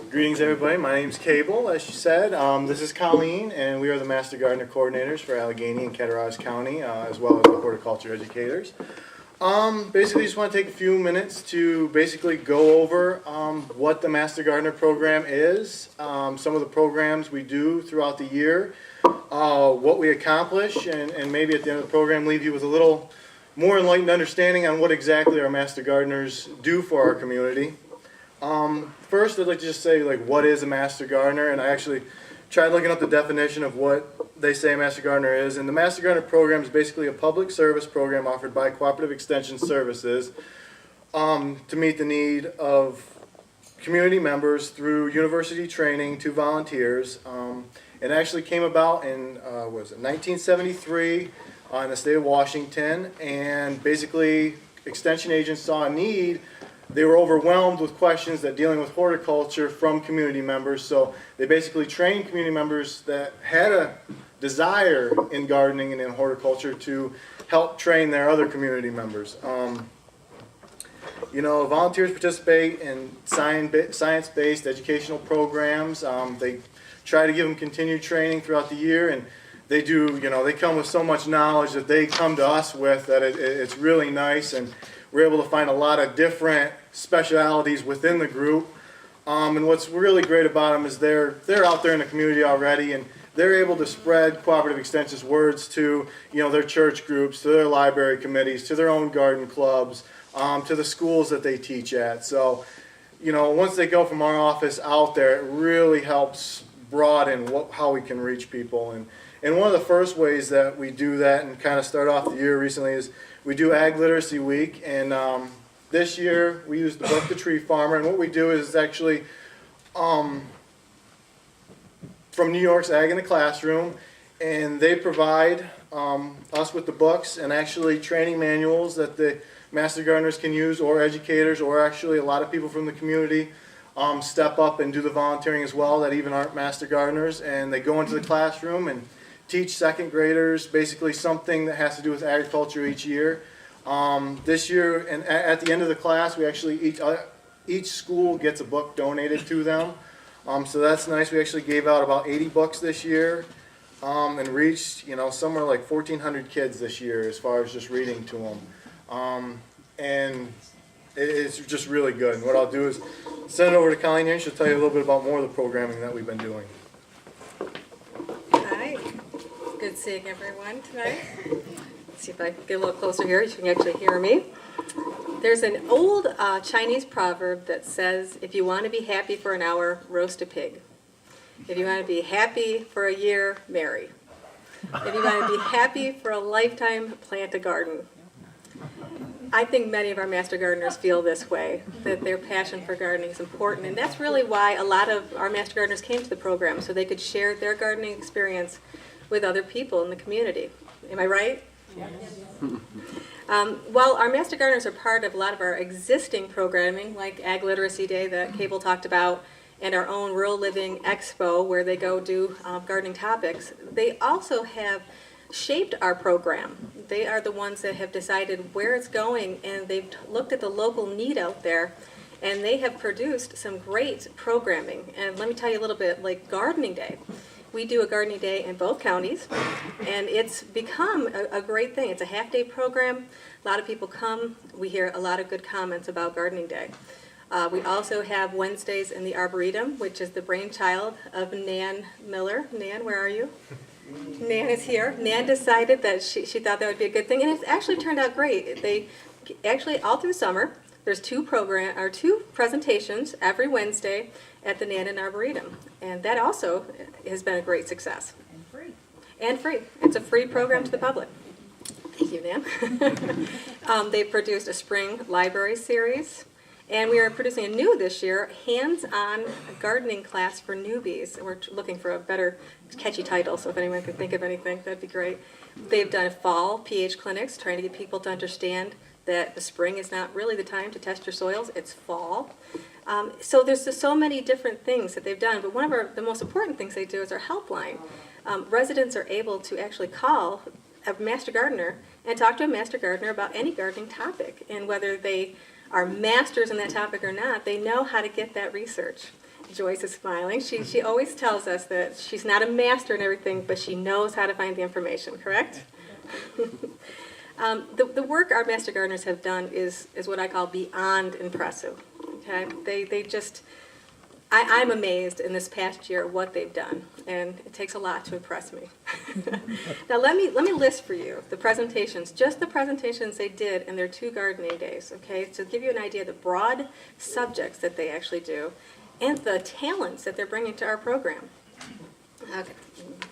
Greetings, everybody. My name's Kabel, as she said. This is Colleen, and we are the Master Gardner Coordinators for Allegany and Cattaraugus County, as well as the horticulture educators. Basically, just want to take a few minutes to basically go over what the Master Gardner program is, some of the programs we do throughout the year, what we accomplish, and maybe at the end of the program leave you with a little more enlightened understanding on what exactly our Master Gardeners do for our community. First, I'd like to just say, what is a Master Gardener? And I actually tried looking up the definition of what they say a Master Gardener is. And the Master Gardener program is basically a public service program offered by Cooperative Extension Services to meet the need of community members through university training to volunteers. It actually came about in, 1973 in the state of Washington. And basically, extension agents saw a need. They were overwhelmed with questions that dealing with horticulture from community members, so they basically trained community members that had a desire in gardening and in horticulture to help train their other community members. Volunteers participate in science-based educational programs. They try to give them continued training throughout the year, and they do. They come with so much knowledge that they come to us with that it's really nice, and we're able to find a lot of different specialities within the group. And what's really great about them is they're out there in the community already, and they're able to spread Cooperative Extension's words to their church groups, to their library committees, to their own garden clubs, to the schools that they teach at. So, once they go from our office out there, it really helps broaden how we can reach people. And one of the first ways that we do that and kind of start off the year recently is we do Ag Literacy Week, and this year we use the book The Tree Farmer, and what we do is actually from New York's Ag in the Classroom, and they provide us with the books and actually training manuals that the Master Gardeners can use, or educators, or actually a lot of people from the community step up and do the volunteering as well that even aren't Master Gardeners, and they go into the classroom and teach second graders basically something that has to do with agriculture each year. This year, and at the end of the class, we actually each school gets a book donated to them. So that's nice. We actually gave out about 80 books this year, and reached somewhere like 1,400 kids this year as far as just reading to them. And it's just really good. And what I'll do is send it over to Colleen here, and she'll tell you a little bit about more of the programming that we've been doing. Hi, good seeing everyone tonight. Let's see if I get a little closer here, you can actually hear me. There's an old Chinese proverb that says, if you want to be happy for an hour, roast a pig. If you want to be happy for a year, marry. If you want to be happy for a lifetime, plant a garden. I think many of our Master Gardeners feel this way, that their passion for gardening is important, and that's really why a lot of our Master Gardeners came to the program, so they could share their gardening experience with other people in the community. Am I right? Yes. While our Master Gardeners are part of a lot of our existing programming, like Ag Literacy Day that Cable talked about, and our own Rural Living Expo, where they go do gardening topics, they also have shaped our program. They are the ones that have decided where it's going, and they've looked at the local need out there, and they have produced some great programming. And let me tell you a little bit, like Gardening Day. We do a gardening day in both counties, and it's become a great thing. It's a half-day program. A lot of people come. We hear a lot of good comments about Gardening Day. We also have Wednesdays in the Arboretum, which is the brainchild of Nan Miller. Nan, where are you? Nan is here. Nan decided that she thought that would be a good thing, and it's actually turned out great. They actually, all through summer, there's two presentations every Wednesday at the Nan and Arboretum, and that also has been a great success. And free. And free. It's a free program to the public. Thank you, Nan. They've produced a spring library series, and we are producing a new this year, hands-on gardening class for newbies. We're looking for a better catchy title, so if anyone can think of anything, that'd be great. They've done fall pH clinics, trying to get people to understand that the spring is not really the time to test your soils, it's fall. So there's just so many different things that they've done, but one of the most important things they do is our helpline. Residents are able to actually call a Master Gardener and talk to a Master Gardener about any gardening topic, and whether they are masters in that topic or not, they know how to get that research. Joyce is smiling. She always tells us that she's not a master in everything, but she knows how to find the information, correct? The work our Master Gardeners have done is what I call beyond impressive. Okay, they just, I'm amazed in this past year what they've done, and it takes a lot to impress me. Now let me list for you the presentations, just the presentations they did in their 2 gardening days. Okay, to give you an idea of the broad subjects that they actually do, and the talents that they're bringing to our program. Okay,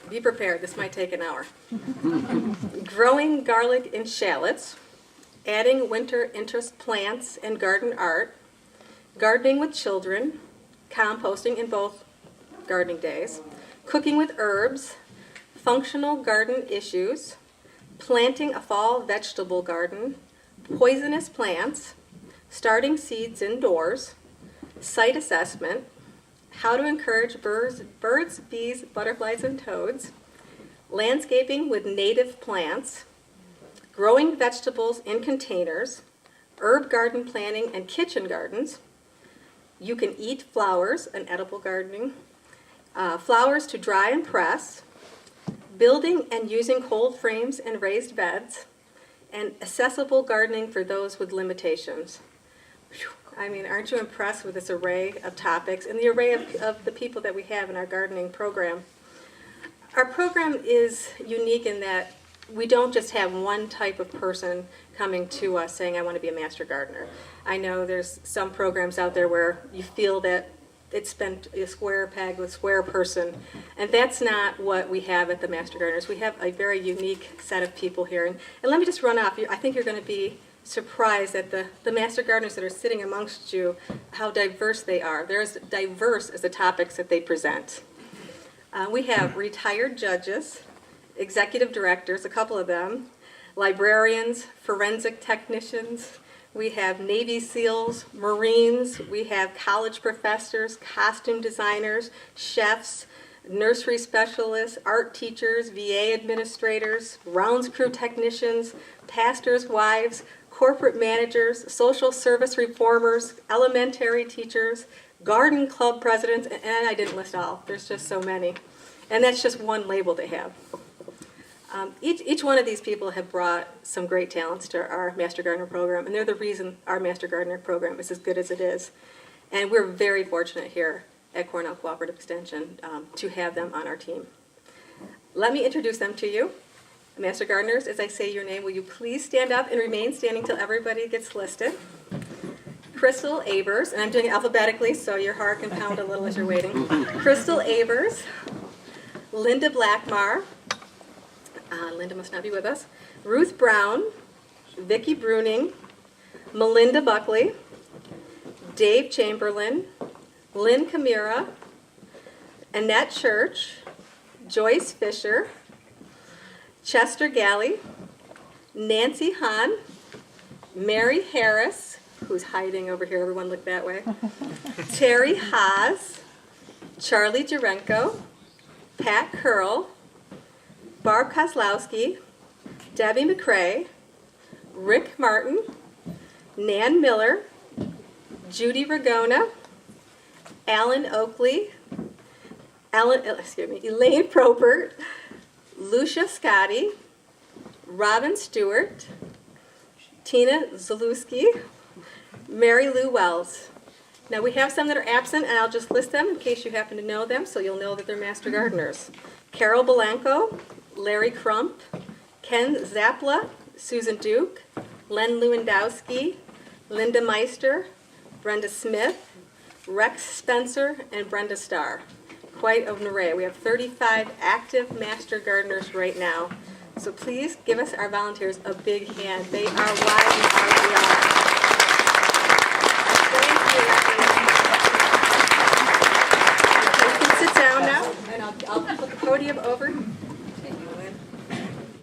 be prepared, this might take an hour. Growing garlic and shallots, adding winter interest plants and garden art, gardening with children, composting in both gardening days, cooking with herbs, functional garden issues, planting a fall vegetable garden, poisonous plants, starting seeds indoors, site assessment, how to encourage birds, bees, butterflies, and toads, landscaping with native plants, growing vegetables in containers, herb garden planning and kitchen gardens. You can eat flowers and edible gardening, flowers to dry and press, building and using cold frames and raised beds, and accessible gardening for those with limitations. Whew. I mean, aren't you impressed with this array of topics and the array of the people that we have in our gardening program? Our program is unique in that we don't just have one type of person coming to us saying, I want to be a master gardener. I know there's some programs out there where you feel that it's been a square peg with a square person, and that's not what we have at the Master Gardeners. We have a very unique set of people here. And let me just run off. I think you're going to be surprised at the Master Gardeners that are sitting amongst you, how diverse they are. They're as diverse as the topics that they present. We have retired judges, executive directors, a couple of them, librarians, forensic technicians. We have Navy SEALs, Marines. We have college professors, costume designers, chefs, nursery specialists, art teachers, VA administrators, rounds crew technicians, pastors' wives, corporate managers, social service reformers, elementary teachers, garden club presidents, and I didn't list all. There's just so many. And that's just one label they have. Each one of these people have brought some great talents to our Master Gardener program, and they're the reason our Master Gardener program is as good as it is. And we're very fortunate here at Cornell Cooperative Extension to have them on our team. Let me introduce them to you. Master Gardeners, as I say your name, will you please stand up and remain standing till everybody gets listed? Crystal Abers, and I'm doing it alphabetically so your heart can pound a little as you're waiting. Crystal Abers, Linda Blackmar, Linda must not be with us, Ruth Brown, Vicki Bruning, Melinda Buckley, Dave Chamberlain, Lynn Camira, Annette Church, Joyce Fisher, Chester Galley, Nancy Hahn, Mary Harris, who's hiding over here, everyone look that way, Terry Haas, Charlie Jarenko, Pat Curl, Barb Kozlowski, Debbie McCrae, Rick Martin, Nan Miller, Judy Ragona, Alan Oakley, Elaine Probert, Lucia Scotti, Robin Stewart, Tina Zalewski, Mary Lou Wells. Now we have some that are absent, and I'll just list them in case you happen to know them, so you'll know that they're Master Gardeners. Carol Belanco, Larry Crump, Ken Zapla, Susan Duke, Len Lewandowski, Linda Meister, Brenda Smith, Rex Spencer, and Brenda Starr. Quite an array. We have 35 active Master Gardeners right now. So please give us our volunteers a big hand. They are why we are.